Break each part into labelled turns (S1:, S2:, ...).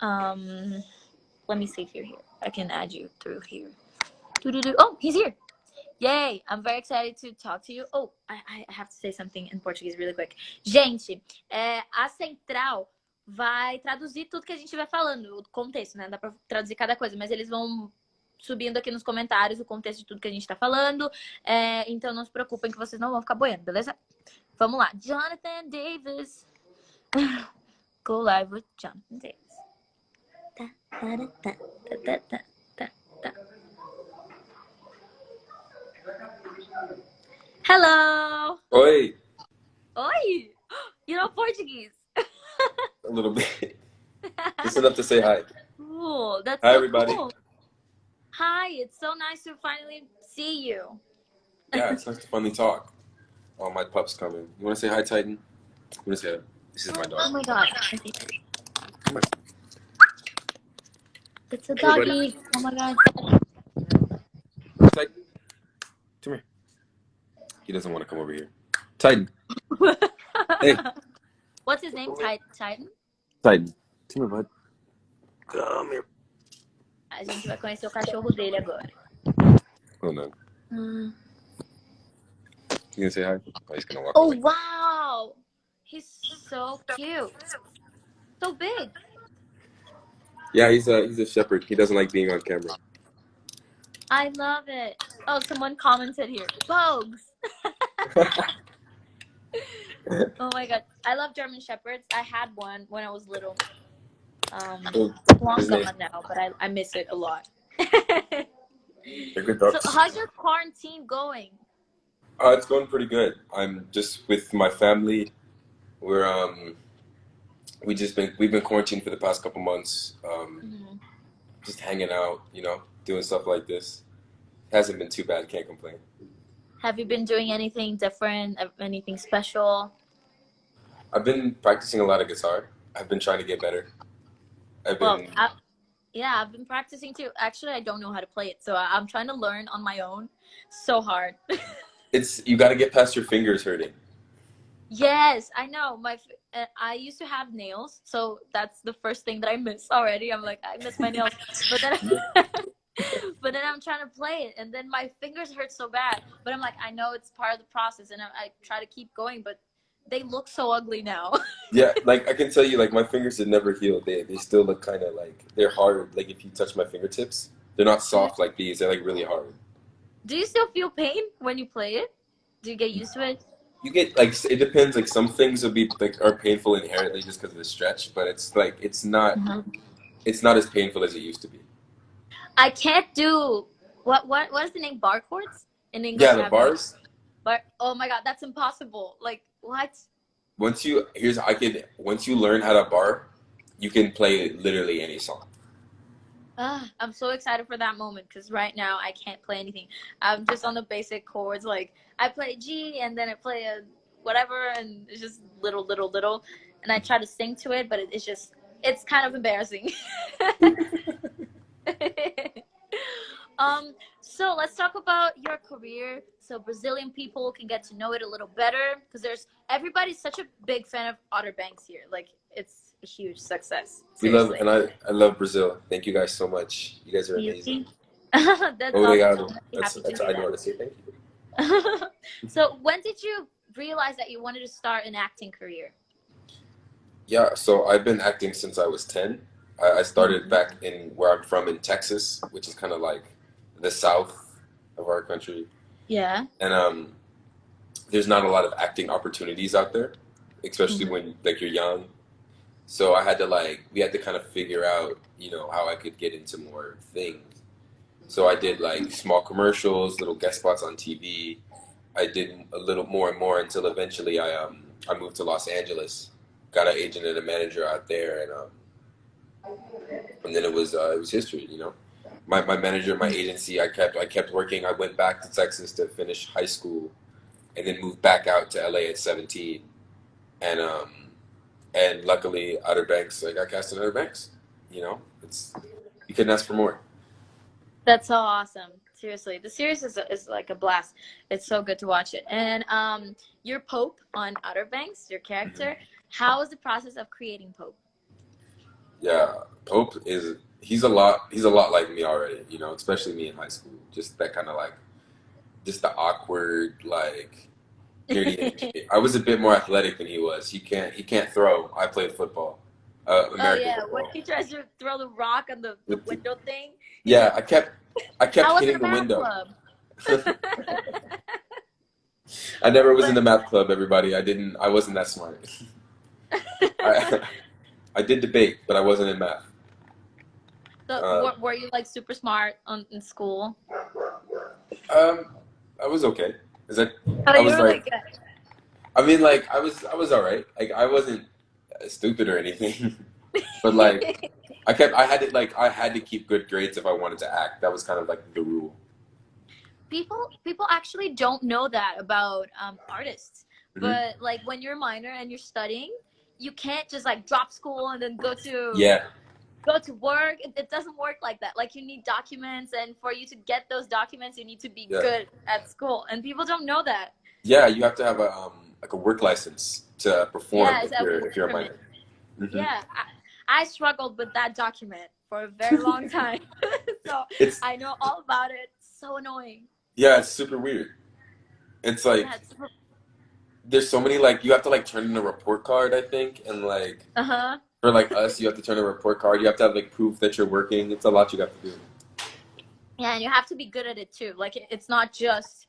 S1: Um, let me see if you're here. I can add you through here. Doo-doo-doo. Oh, he's here. Yay! I'm very excited to talk to you. Oh, I have to say something in Portuguese really quick. Gente, a central vai traduzir tudo que a gente vai falando, o contexto, né? Não dá pra traduzir cada coisa, mas eles vão subindo aqui nos comentários o contexto de tudo que a gente tá falando. Então não se preocupem que vocês não vão ficar boiando, beleza? Vamos lá. Jonathan Davis. Go live with Jonathan Davis. Tá, tá, tá, tá, tá, tá, tá. Hello!
S2: Oi!
S1: Oi! You know Portuguese?
S2: A little bit. Just enough to say hi.
S1: Cool. That's
S2: Hi,
S1: so
S2: everybody.
S1: cool. Hi, it's so nice to finally see you.
S2: Yeah, it's nice to finally talk. Oh, my pup's coming. You want to say hi, Titan? You want to say hi? This is my dog.
S1: Oh my god.
S2: Come on.
S1: It's a
S2: Come here,
S1: doggy. Oh my god.
S2: Titan. Come here. He doesn't want to come over here. Titan. Hey.
S1: What's his name? Titan?
S2: Titan. Come here, bud. Come here.
S1: A gente vai conhecer o cachorro dele agora.
S2: Hold on. You gonna say hi? Oh, he's gonna walk
S1: Oh,
S2: away.
S1: wow. He's so cute. So big.
S2: Yeah, he's a shepherd. He doesn't like being on camera.
S1: I love it. Oh, someone commented here. Bogues. Oh my god. I love German Shepherds. I had one when I was little. Long
S2: His name-
S1: gone now, but I miss it a lot.
S2: They're good dogs.
S1: So how's your quarantine going?
S2: It's going pretty good. I'm just with my family. We've been quarantined for the past couple months. Just hanging out, doing stuff like this. Hasn't been too bad. Can't complain.
S1: Have you been doing anything different? Anything special?
S2: I've been practicing a lot of guitar. I've been trying to get better. I've
S1: been practicing too. Actually, I don't know how to play it, so I'm trying to learn on my own. So hard.
S2: You got to get past your fingers hurting.
S1: Yes, I know. I used to have nails, so that's the first thing that I miss already. I'm like, I miss my nails, but then I'm trying to play it, and then my fingers hurt so bad. But I'm like, I know it's part of the process, and I try to keep going, but they look so ugly now.
S2: Yeah, like I can tell you, like my fingers have never healed. They still look kind of like they're hard. Like if you touch my fingertips, they're not soft like these. They're like really hard.
S1: Do you still feel pain when you play it? Do you get used to it?
S2: You get like it depends. Like some things will be are painful inherently just because of the stretch, but it's like it's not as painful as it used to be.
S1: I can't do what is the name? Bar chords in English?
S2: Yeah, the bars.
S1: But oh my god, that's impossible. Like what?
S2: Once you learn how to bar, you can play literally any song.
S1: I'm so excited for that moment because right now I can't play anything. I'm just on the basic chords. Like I play G and then I play a whatever, and it's just little, and I try to sing to it, but it's kind of embarrassing. So let's talk about your career so Brazilian people can get to know it a little better, because everybody's such a big fan of Outer Banks here. Like it's a huge success. Seriously.
S2: I love Brazil. Thank you guys so much. You guys are amazing.
S1: That's
S2: Obrigado.
S1: awesome.
S2: That's I know what to say. Thank you.
S1: So when did you realize that you wanted to start an acting career?
S2: Yeah, so I've been acting since I was 10. I started back in where I'm from in Texas, which is kind of like the south of our country.
S1: Yeah.
S2: And there's not a lot of acting opportunities out there, especially when like you're young. So we had to kind of figure out, how I could get into more things. So I did like small commercials, little guest spots on TV. I did a little more and more until eventually I moved to Los Angeles, got an agent and a manager out there, and then it was history, My manager, my agency, I kept working. I went back to Texas to finish high school, and then moved back out to LA at 17, and luckily Outer Banks, I got cast in Outer Banks. You couldn't ask for more.
S1: That's so awesome. Seriously, the series is like a blast. It's so good to watch it. And your Pope on Outer Banks, your character, how was the process of creating Pope?
S2: Yeah, Pope is he's a lot like me already, you know, especially me in high school. Just that kind of like just the awkward like nerdy energy. I was a bit more athletic than he was. He can't throw. I played football,
S1: Oh
S2: American
S1: yeah, when
S2: football.
S1: he tries to throw the rock on the
S2: With the,
S1: window thing, he's
S2: yeah,
S1: like,
S2: I kept
S1: I was in
S2: hitting
S1: a
S2: the
S1: math
S2: window.
S1: club.
S2: I never was in
S1: But
S2: the math club. Everybody, I didn't. I wasn't that smart. I I did debate, but I wasn't in math.
S1: so
S2: Uh,
S1: were you like super smart in school?
S2: um, I was okay. Is that
S1: Oh,
S2: I
S1: you
S2: was
S1: were like
S2: like I mean like I was all right. Like I wasn't stupid or anything, but like
S1: good.
S2: I had to keep good grades if I wanted to act. That was kind of like the rule.
S1: People actually don't know that about artists,
S2: Hmm.
S1: but like when you're a minor and you're studying, you can't just like drop school and then
S2: Yeah,
S1: go to work. It doesn't work like that. Like you need documents, and for you to get those documents you need to be
S2: yeah,
S1: good at school, and people don't know that.
S2: yeah. You have to have a like a work license to perform
S1: Yeah, it's
S2: if
S1: a
S2: you're
S1: work
S2: a
S1: permit.
S2: minor. Hmm.
S1: Yeah, I struggled with that document for a very long time. So
S2: It's
S1: I know all about it. So annoying.
S2: yeah, it's super weird. It's
S1: Yeah,
S2: like
S1: it's
S2: there's so many like you have to like turn in a report card, I think, and like
S1: uh-huh.
S2: for like us, you have to turn in a report card. You have to have like proof that you're working. It's a lot you have to do.
S1: Yeah, and you have to be good at it too. Like it's not just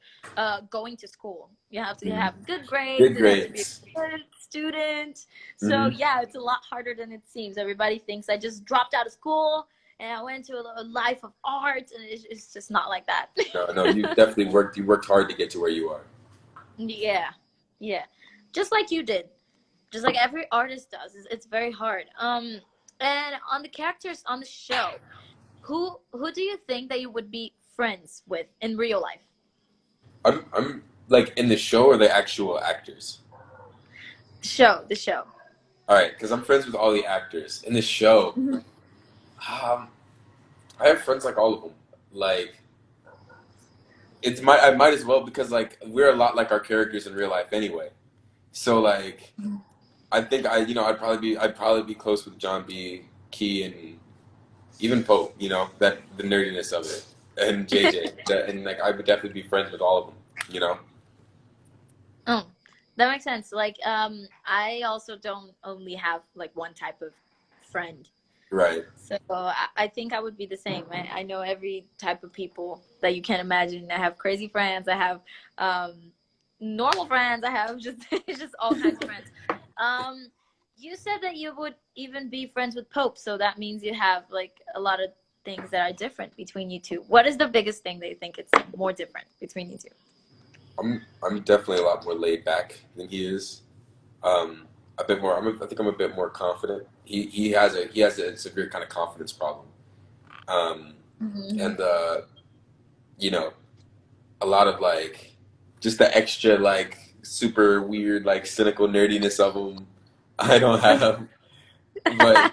S1: going to school. You have to
S2: Mhm.
S1: have good grades.
S2: Good
S1: You have to be a
S2: grades.
S1: good student. So
S2: Hmm.
S1: yeah, it's a lot harder than it seems. Everybody thinks I just dropped out of school and I went to a life of art, and it's just not like that.
S2: No, no, you definitely worked. You worked hard to get to where you are.
S1: Yeah, yeah, just like you did, just like every artist does. It's very hard. And on the characters on the show, who do you think that you would be friends with in real life?
S2: I'm like in the show or the actual actors.
S1: The show.
S2: All right, because I'm friends with all the actors in the show.
S1: Mhm.
S2: Um, I have friends like all of them. Like I might as well because like we're a lot like our characters in real life anyway. So like I think I'd probably be close with John B, Key, and even Pope. You know that the nerdiness of it, and JJ, and like I would definitely be friends with all of them. You know,
S1: Oh, that makes sense. Like, I also don't only have like one type of friend.
S2: right?
S1: So I think I would be the same. I know every type of people that you can imagine. I have crazy friends. I have normal friends. I have just just all kinds of friends. Um, you said that you would even be friends with Pope, so that means you have like a lot of things that are different between you two. What is the biggest thing that you think it's more different between you two?
S2: I'm definitely a lot more laid back than he is. A bit more. I think I'm a bit more confident. He has a severe kind of confidence problem. Um,
S1: Mm-hmm.
S2: and you know, a lot of like just the extra like super weird like cynical nerdiness of him. I don't have, but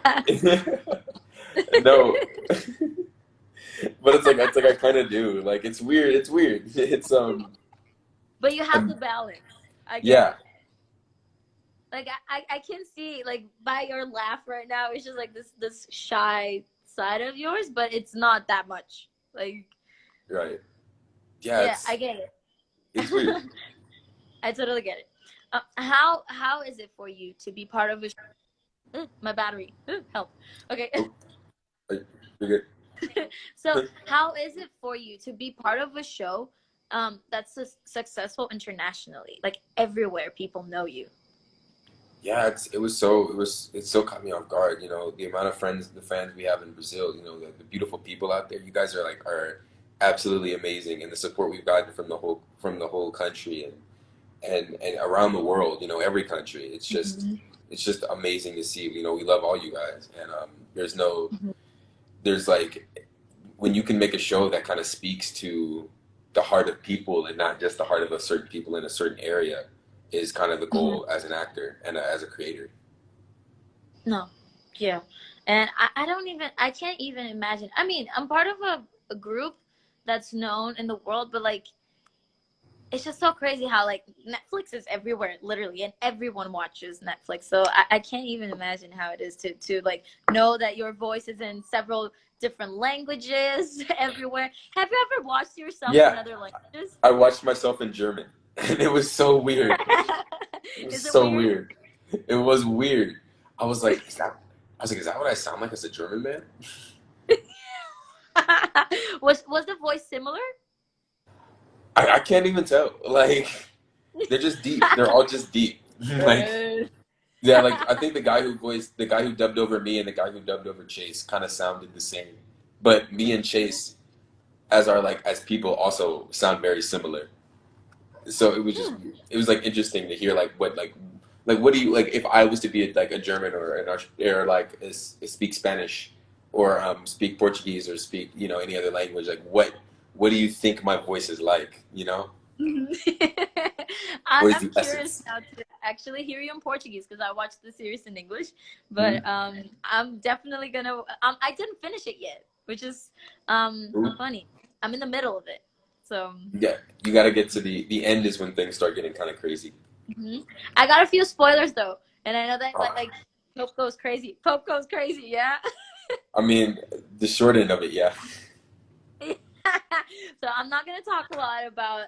S2: no, but it's like I kind of do. Like it's weird. It's weird. It's
S1: But you have
S2: um
S1: the balance. I get
S2: yeah,
S1: it. Like I can see like by your laugh right now, it's just like this shy side of yours, but it's not that much. Like
S2: right. Yeah,
S1: yeah, I
S2: it's
S1: get
S2: it's weird.
S1: it. I totally get it. How is it for you to be part of a my battery help? Okay.
S2: Oh, you're
S1: So
S2: good.
S1: how is it for you to be part of a show that's successful internationally? Like everywhere people know you.
S2: Yeah, it's so caught me off guard. You know, the amount of the fans we have in Brazil. You know, the beautiful people out there. You guys are absolutely amazing, and the support we've gotten from the whole country and around the world. You know, every country.
S1: Mhm.
S2: It's just amazing to see. You know, we love all you guys, and
S1: Mhm.
S2: there's like when you can make a show that kind of speaks to the heart of people and not just the heart of a certain people in a certain area is kind of the
S1: Mhm.
S2: goal as an actor and as a creator.
S1: No. Yeah. And I don't even, I can't even imagine. I mean, I'm part of a group that's known in the world, but like, it's just so crazy how like Netflix is everywhere, literally, and everyone watches Netflix. So I can't even imagine how it is to like know that your voice is in several different languages everywhere. Have you ever watched yourself in
S2: Yeah,
S1: other languages?
S2: I watched myself in German, and it was so weird. It was
S1: Is it
S2: so
S1: weird?
S2: weird. It was weird. I was like, is that? I was like, is that what I sound like as a German man?
S1: Was the voice similar?
S2: I can't even tell. Like, they're just deep. They're all just deep. Like, yeah, like I think the guy who dubbed over me and the guy who dubbed over Chase kind of sounded the same. But me and Chase, as people, also sound very similar. So it was like interesting to hear like what do you like if I was to be like a German or or like speak Spanish or speak Portuguese or speak any other language, like what do you think my voice is like, what is
S1: I'm
S2: the
S1: curious
S2: essence?
S1: now to actually hear you in Portuguese because I watched the series in English,
S2: Hmm.
S1: but I'm definitely gonna. I didn't finish it yet, which is funny. I'm in the middle of it, so
S2: Yeah, you got to get to the end is when things start getting kind of crazy.
S1: mhm. I got a few spoilers though, and I know that
S2: uh,
S1: like Pope goes crazy. Pope goes crazy, yeah.
S2: I mean, the short end of it, yeah.
S1: So I'm not gonna talk a lot about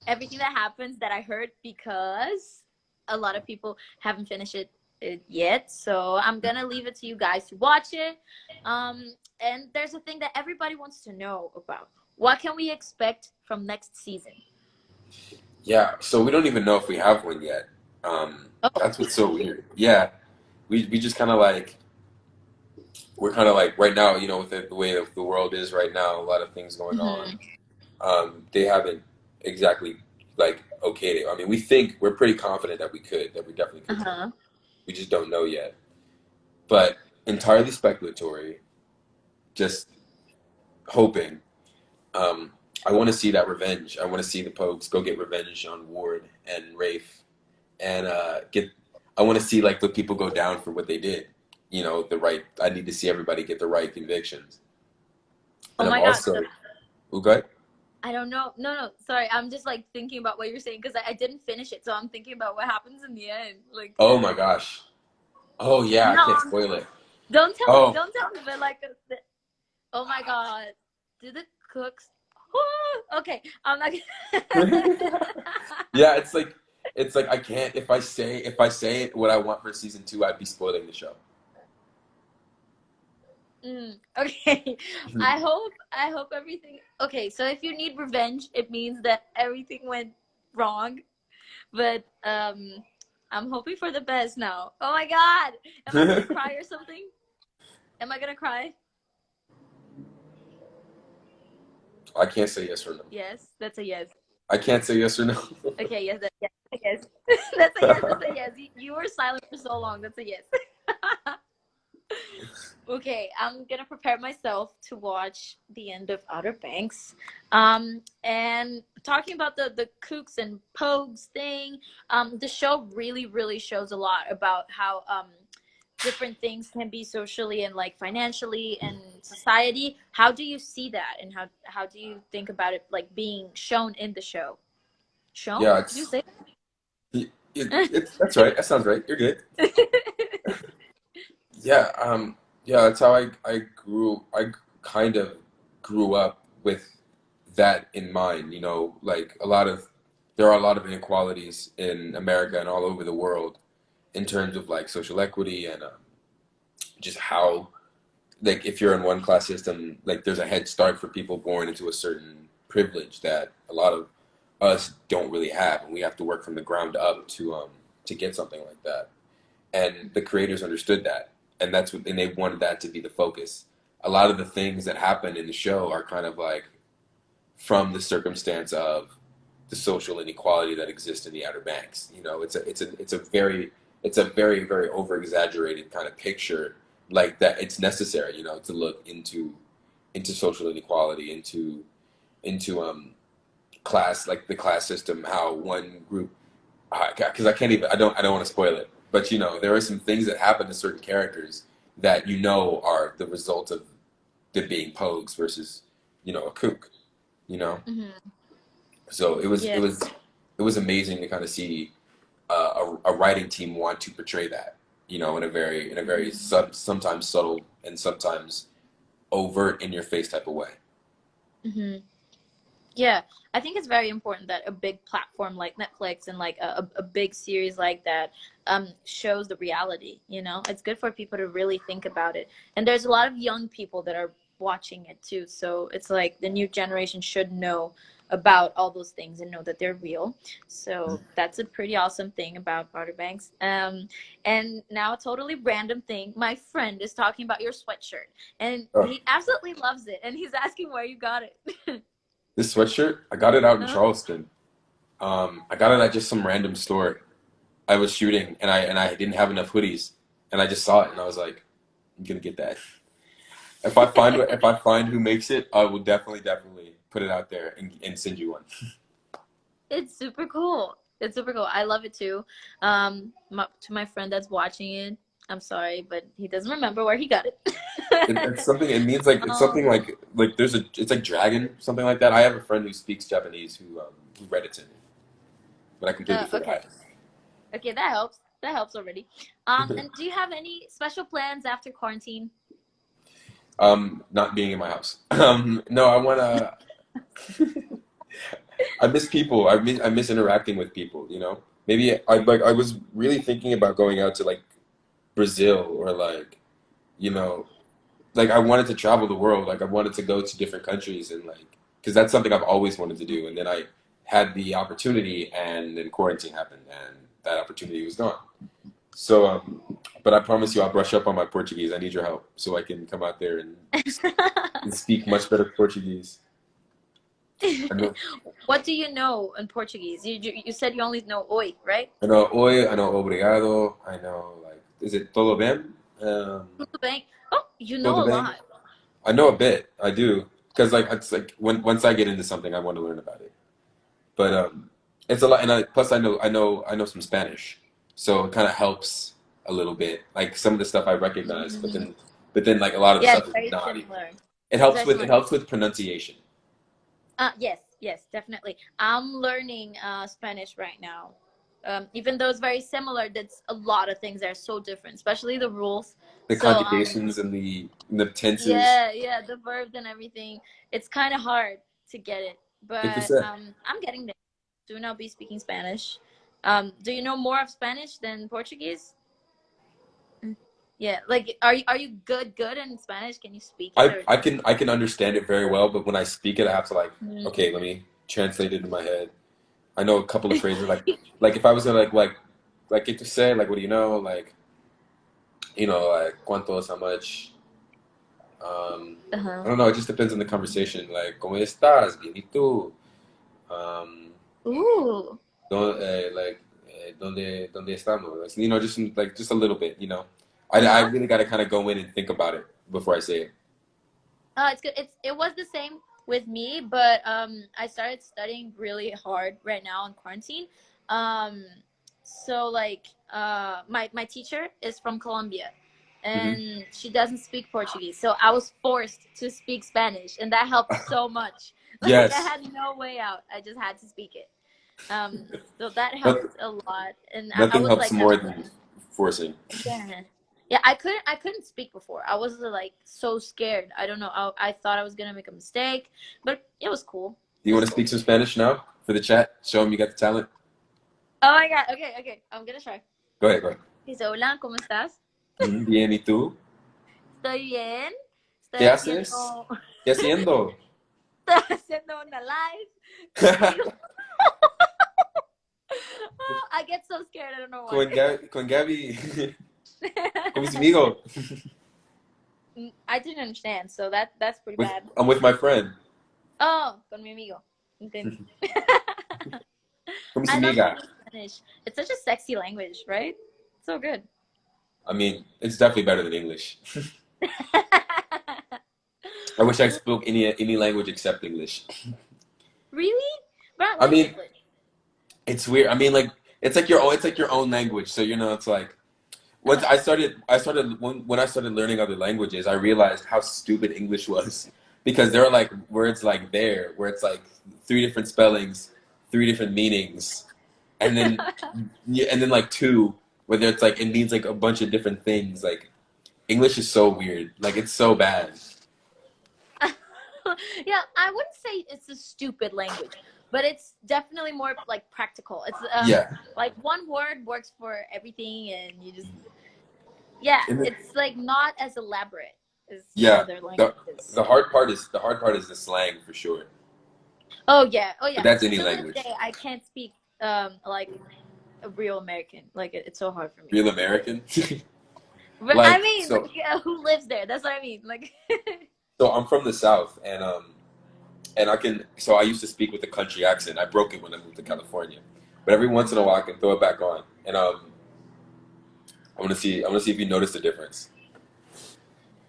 S1: everything that happens that I heard because a lot of people haven't finished it yet. So I'm gonna leave it to you guys to watch it. And there's a thing that everybody wants to know about. What can we expect from next season?
S2: Yeah, so we don't even know if we have one yet.
S1: Oh.
S2: That's what's so weird. Yeah, we just kind of like we're kind of like right now, with the way that the world is right now, a lot of things going on.
S1: Mm-hmm.
S2: They haven't exactly like okayed it. I mean, we think we're pretty confident that we definitely could do it.
S1: Uh-huh.
S2: We just don't know yet. But entirely speculatory, just hoping. Um, I want to see that revenge. I want to see the Pokes go get revenge on Ward and Rafe, and get. I want to see like the people go down for what they did. The right. I need to see everybody get the right convictions,
S1: Oh
S2: and I'm
S1: my god.
S2: also.
S1: So
S2: Okay.
S1: I don't know. No, no, sorry. I'm just like thinking about what you're saying because I didn't finish it. So I'm thinking about what happens in the end. Like,
S2: Oh my gosh. Oh yeah, I
S1: no,
S2: can't spoil it.
S1: don't tell me.
S2: Oh.
S1: Don't tell me. But like, oh my god. Do the cooks? Okay, I'm not.
S2: Yeah, it's like I can't if I say it what I want for season 2, I'd be spoiling the show.
S1: Okay, I hope everything. Okay, so if you need revenge, it means that everything went wrong. But I'm hoping for the best now. Oh my god, am I gonna cry or something? Am I gonna cry?
S2: I can't say yes or no.
S1: Yes, that's a yes.
S2: I can't say yes or no.
S1: Okay, yes, yes, yes. That's a yes. That's a yes. You were silent for so long. That's a yes. Okay, I'm gonna prepare myself to watch the end of Outer Banks. And talking about the kooks and pogues thing, the show really shows a lot about how different things can be socially and like financially and society. How do you see that, and how do you think about it like being shown in the show? Shown?
S2: Yeah,
S1: Did you
S2: it's
S1: say that?
S2: that's right. That sounds right. You're good. Yeah, yeah, that's how I kind of grew up with that in mind, like there are a lot of inequalities in America and all over the world in terms of like social equity and just how like if you're in one class system, like there's a head start for people born into a certain privilege that a lot of us don't really have, and we have to work from the ground up to get something like that. And the creators understood that, and they wanted that to be the focus. A lot of the things that happen in the show are kind of like from the circumstance of the social inequality that exists in the Outer Banks. It's a very over exaggerated kind of picture like that. It's necessary, to look into social inequality, into class, like the class system, how one group, because I don't want to spoil it, but there are some things that happen to certain characters that are the result of them being pogues versus a kook, you know.
S1: Mhm.
S2: So
S1: Yeah.
S2: it was amazing to kind of see a writing team want to portray that, you know, in a very sometimes subtle and sometimes overt in your face type of way.
S1: Hmm. Yeah, I think it's very important that a big platform like Netflix and like a big series like that shows the reality, you know? It's good for people to really think about it. And there's a lot of young people that are watching it too. So it's like the new generation should know about all those things and know that they're real. So that's a pretty awesome thing about Outer Banks. And now a totally random thing. My friend is talking about your sweatshirt and
S2: Oh,
S1: he absolutely loves it and he's asking where you got it.
S2: this sweatshirt, I got it out in
S1: Huh?
S2: Charleston. I got it at just some random store. I was shooting and I didn't have enough hoodies, and I just saw it and I was like, I'm gonna get that. If I find who makes it, I will definitely put it out there and send you one.
S1: It's super cool. It's super cool. I love it too. To my friend that's watching it, I'm sorry, but he doesn't remember where he got it.
S2: It's something. It means like it's something
S1: um,
S2: like there's a. It's like dragon, something like that. I have a friend who speaks Japanese who read it to me, but I completely
S1: okay,
S2: forgot.
S1: okay, that helps. That helps already. And do you have any special plans after quarantine?
S2: Not being in my house. No, I wanna. I miss people. I miss interacting with people. You know, maybe I was really thinking about going out to like Brazil or like you know like I wanted to travel the world. Like I wanted to go to different countries and like because that's something I've always wanted to do. And then I had the opportunity, and then quarantine happened, and that opportunity was gone. So, but I promise you, I'll brush up on my Portuguese. I need your help so I can come out there and speak much better Portuguese. I know,
S1: What do you know in Portuguese? You said you only know oi, right?
S2: I know oi, I know obrigado, I know like is it todo bem?
S1: Tudo bem. Oh, you
S2: Todo
S1: know a
S2: bem.
S1: lot.
S2: I know a bit. I do because like it's like when once I get into something, I want to learn about it. But it's a lot, and plus I know some Spanish, so it kind of helps a little bit. Like some of the stuff I recognize,
S1: Mhm.
S2: but then like a lot of the
S1: Yeah, it's
S2: stuff is
S1: very
S2: not even.
S1: similar. It's very
S2: It
S1: similar.
S2: helps with pronunciation.
S1: Yes, yes, definitely. I'm learning Spanish right now. Even though it's very similar, that's a lot of things that are so different, especially the rules.
S2: The
S1: So,
S2: conjugations and the tenses.
S1: yeah, yeah, the verbs and everything. It's kind of hard to get it, but
S2: Entonces,
S1: I'm getting there. Soon I'll be speaking Spanish. Do you know more of Spanish than Portuguese? Mm. Yeah, like are you good in Spanish? Can you speak it or?
S2: I can understand it very well, but when I speak it, I have to like
S1: Mm.
S2: okay, let me translate it in my head. I know a couple of phrases like if I was gonna like get to say like what do you know like cuántos how much. I
S1: Uh-huh.
S2: don't know. It just depends on the conversation. Like, ¿cómo estás? Bien, ¿y tú?
S1: Ooh.
S2: ¿Dónde estamos? Like, you know, just like just a little bit. You know, I
S1: Uh-huh.
S2: really got to kind of go in and think about it before I say it.
S1: It's good. It was the same with me, but I started studying really hard right now in quarantine. Um, so like my teacher is from Colombia,
S2: Hmm.
S1: and she doesn't speak Portuguese, so I was forced to speak Spanish, and that helped so much. Like I
S2: Yes,
S1: had no way out. I just had to speak it. So that
S2: Noth-
S1: helped a lot, and I
S2: nothing
S1: was
S2: helps
S1: like
S2: more than forcing.
S1: yeah. Yeah, I couldn't speak before. I was like so scared. I don't know. I thought I was gonna make a mistake, but it was cool.
S2: Do
S1: It
S2: you
S1: was
S2: want to
S1: cool.
S2: speak some Spanish now for the chat? Show them you got the talent.
S1: Oh my god. Okay, okay. I'm gonna try.
S2: Go ahead, go ahead.
S1: Dice, hola, ¿cómo estás?
S2: Bien, ¿y tú?
S1: Estoy bien. Estoy
S2: ¿Qué haces?
S1: haciendo
S2: ¿Qué haciendo?
S1: estoy haciendo una live contigo. I get so scared. I don't know why.
S2: Con Gabby, con mis amigos,
S1: I didn't understand, so that's pretty
S2: with
S1: bad.
S2: I'm with my friend,
S1: Oh, con mi amigo. Entendí.
S2: con mis
S1: I love
S2: amigas.
S1: learning Spanish. It's such a sexy language, right? So good.
S2: I mean, it's definitely better than English. I wish I spoke any language except English.
S1: Really? But I
S2: I
S1: like
S2: mean,
S1: English.
S2: it's weird. I mean, like it's like your own language. So you know, it's like once
S1: Uh-huh.
S2: I started when I started learning other languages, I realized how stupid English was because there are like words like there where it's like three different spellings, three different meanings, and then like two, whether it's like it means like a bunch of different things. Like English is so weird. Like it's so bad.
S1: Yeah, I wouldn't say it's a stupid language, but it's definitely more like practical. It's
S2: Yeah,
S1: like one word works for everything, and you just yeah,
S2: and then,
S1: it's like not as elaborate as
S2: yeah.
S1: other
S2: The
S1: languages.
S2: the hard part is the slang for sure.
S1: Oh
S2: But
S1: yeah.
S2: that's any
S1: To this
S2: language.
S1: day, I can't speak like a real American. Like it's so hard for me.
S2: Real American.
S1: But I
S2: Like
S1: mean, like who lives there? That's what I mean. Like
S2: so I'm from the South, and I used to speak with a country accent. I broke it when I moved to California, but every once in a
S1: Mhm.
S2: while I can throw it back on, and I want to see if you notice the difference.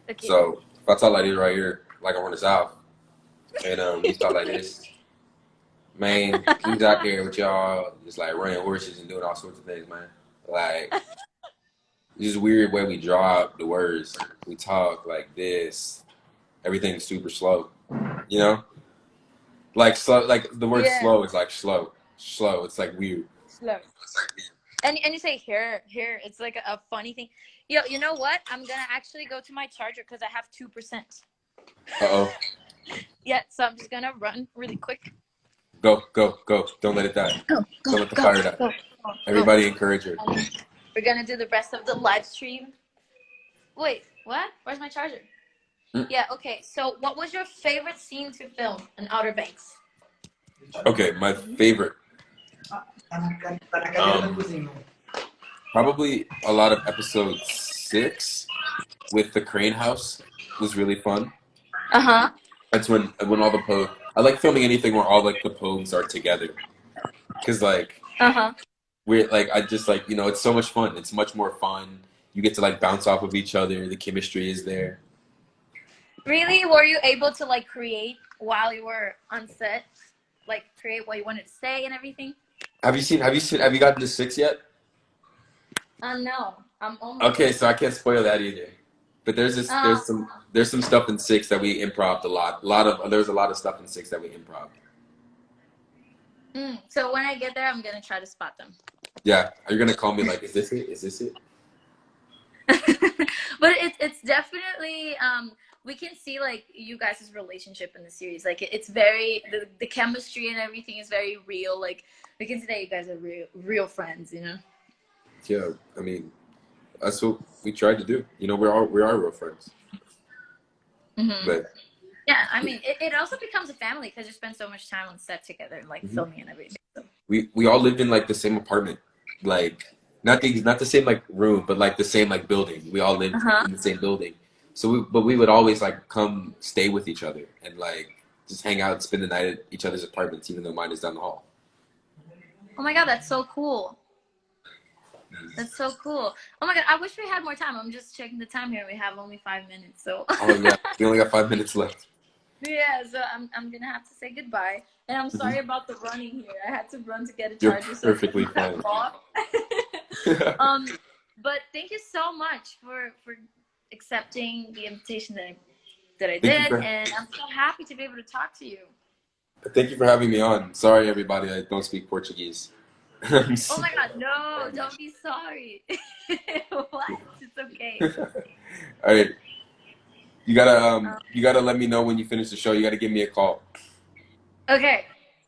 S1: Okay.
S2: So if I talk like this right here, like I'm from the South, and you talk like this, man, he's out there with y'all, just like running horses and doing all sorts of things, man. Like it's just weird way we draw out the words. We talk like this. Everything's super slow, you know. Like slow, like the word
S1: Yeah,
S2: slow is like slow. It's like weird.
S1: slow. And you say here. It's like a funny thing. You know what? I'm gonna actually go to my charger because I have 2%.
S2: Uh oh.
S1: Yeah, so I'm just gonna run really quick.
S2: Go, go, go. Don't let it die.
S1: Go, go,
S2: Don't let the
S1: go,
S2: fire die.
S1: go, go.
S2: Everybody encourage her.
S1: We're gonna do the rest of the live stream. Wait, what? Where's my charger?
S2: Mm.
S1: Yeah, okay. So, what was your favorite scene to film in Outer Banks?
S2: Okay, my favorite. Um, Probably a lot of episode 6 with the crane house was really fun.
S1: Uh huh.
S2: That's when all the pogues. I like filming anything where all like the pogues are together, cause like
S1: Uh huh.
S2: we're like I just like it's so much fun. It's much more fun. You get to like bounce off of each other. The chemistry is there.
S1: Really? Were you able to like create while you were on set? Like create what you wanted to say and everything?
S2: Have you gotten to 6 yet?
S1: No. I'm almost
S2: Okay,
S1: there.
S2: so I can't spoil that either. But
S1: Um,
S2: there's some stuff in 6 that we improved a lot. There's a lot of stuff in 6 that we improved.
S1: so when I get there, I'm gonna try to spot them.
S2: Yeah, are you gonna call me like, is this it? Is this it?
S1: But it's definitely we can see like you guys' relationship in the series. Like it's very the chemistry and everything is very real. Like we can see that you guys are real friends. You know.
S2: Yeah, I mean, that's what we tried to do. We are real friends.
S1: Hmm.
S2: But
S1: Yeah, I mean, it also becomes a family because you spend so much time on set together and like
S2: mhm.
S1: filming and everything. So.
S2: We all lived in like the same apartment, like not the same like room, but like the same like building. We all
S1: Uh
S2: lived
S1: huh.
S2: in the same building, but we would always like come stay with each other and like just hang out and spend the night at each other's apartments, even though mine is down the hall.
S1: Oh my god, that's so cool. That's so cool. Oh my god, I wish we had more time. I'm just checking the time here. We have only 5 minutes, so.
S2: Oh yeah, we only got 5 minutes left.
S1: Yeah, so I'm gonna have to say goodbye. And I'm
S2: Mhm.
S1: sorry about the running here. I had to run to get a
S2: You're
S1: charger so I
S2: perfectly
S1: can cut
S2: fine.
S1: off. um, but thank you so much for accepting the invitation that I
S2: Thank you
S1: did,
S2: for
S1: and I'm so happy to be able to talk to you.
S2: thank you for having me on. Sorry everybody, I don't speak Portuguese.
S1: Oh my god, no, don't be sorry. What? It's okay.
S2: All right, you gotta let me know when you finish the show. You gotta give me a call.
S1: Okay,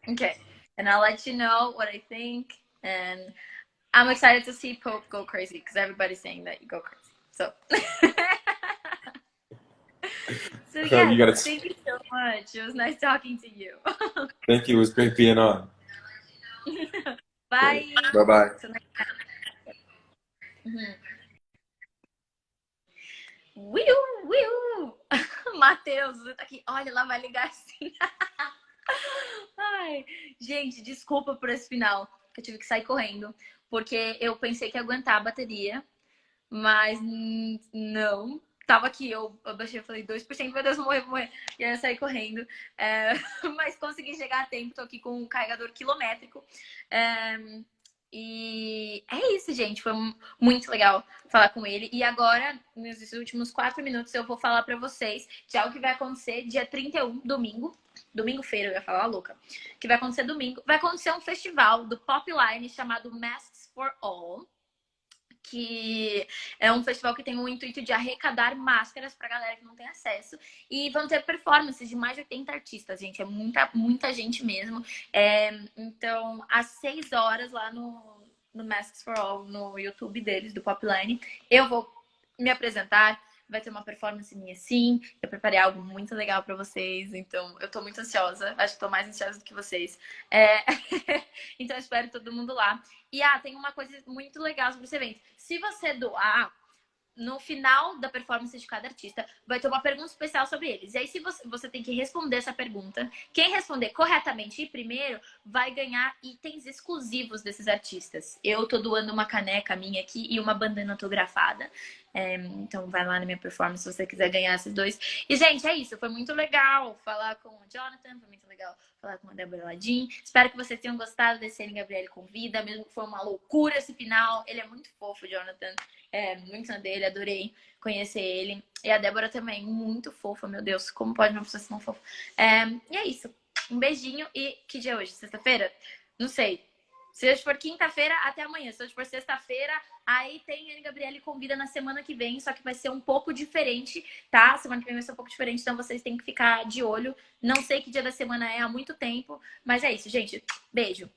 S1: okay, and I'll let you know what I think. And I'm excited to see Pope go crazy because everybody's saying that you go crazy. So, so
S2: You
S1: yes,
S2: gotta
S1: thank you so much. It was nice talking to you.
S2: thank you. It was great being on.
S1: Bye.
S2: Bye bye.
S1: Till next time. Mhm. Wiu, wiu. Matheus, você tá aqui. Olha, ela vai ligar assim. Ai, gente, desculpa por esse final, que eu tive que sair correndo, porque eu pensei que ia aguentar a bateria, mas não. Tava aqui, eu baixei, eu falei 2%, meu Deus, vou morrer, vou morrer. E aí eu saí correndo. Mas consegui chegar a tempo, tô aqui com um carregador quilométrico. E é isso, gente. Foi muito legal falar com ele. E agora, nos últimos 4 minutos, eu vou falar pra vocês de algo que vai acontecer dia 31, domingo. Domingo-feira, eu ia falar louca. Que vai acontecer domingo. Vai acontecer um festival do Popline chamado Masks for All. Que é um festival que tem o intuito de arrecadar máscaras pra galera que não tem acesso. E vão ter performances de mais de 80 artistas, gente. É muita gente mesmo. Então, às 6 horas lá no Masks for All, no YouTube deles, do Popline, eu vou me apresentar. Vai ter uma performance minha, sim. Eu preparei algo muito legal pra vocês. Então, eu tô muito ansiosa. Acho que tô mais ansiosa do que vocês. Então, eu espero todo mundo lá. E, tem uma coisa muito legal sobre esse evento. Se você doar, no final da performance de cada artista, vai ter uma pergunta especial sobre eles. E aí, se você tem que responder essa pergunta, quem responder corretamente e primeiro vai ganhar itens exclusivos desses artistas. Eu tô doando uma caneca minha aqui e uma bandana autografada. Então vai lá na minha performance se você quiser ganhar esses dois. E, gente, é isso. Foi muito legal falar com o Jonathan, foi muito legal falar com a Gabrielly. Espero que vocês tenham gostado desse Série Gabrielly Convida, mesmo que foi uma loucura esse final. Ele é muito fofo, Jonathan. Muito fã dele, adorei conhecer ele. E a Débora também, muito fofa, meu Deus, como pode uma pessoa ser tão fofa? E é isso. Um beijinho e que dia é hoje? Sexta-feira? Não sei. Se hoje for quinta-feira, até amanhã. Se hoje for sexta-feira, aí tem a Gabrielly Convida na semana que vem, só que vai ser um pouco diferente, tá? Semana que vem vai ser um pouco diferente, então vocês têm que ficar de olho. Não sei que dia da semana é há muito tempo, mas é isso, gente. Beijo.